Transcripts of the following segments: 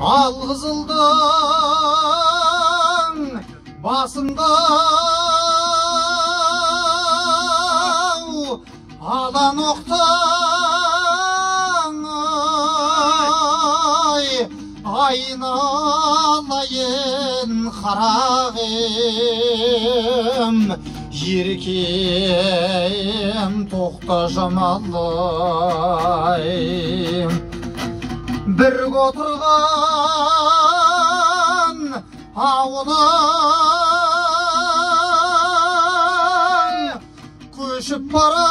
Al kızıldan basında alan oktan aynalayın karağım Yirkim toqta jamallayım Bir oturgan avlan Köşüp baraday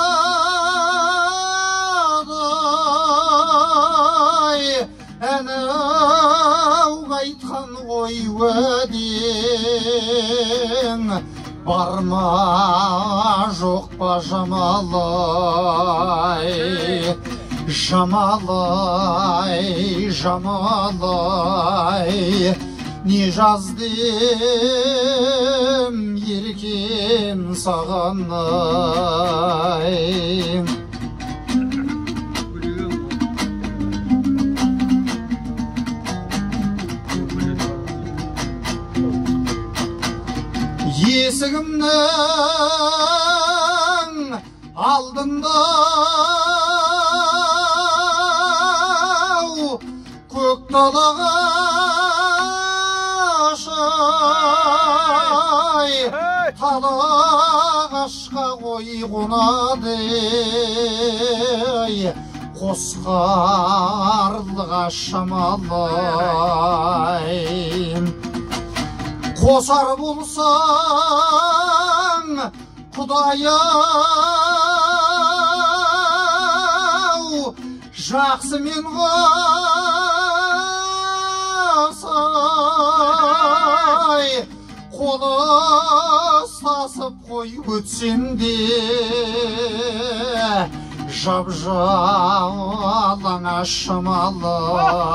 Enau gaytkan oy vedin Barma жоқ па жамалай Жамалай, жамалай Не жаздым еркем саған ай Есігімнің алдында көк далаға шай талағашқа қой қонады қос қарлыға шамалай Қосар болсаң, Құдай-ау, жақсы мен қасай, қолы сасып қой өтсем де, жап-жалаңа шамалай.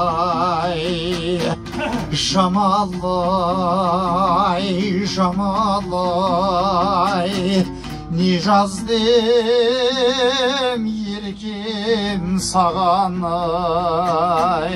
Жамалай, жамалай, не жаздым еркем саған ай.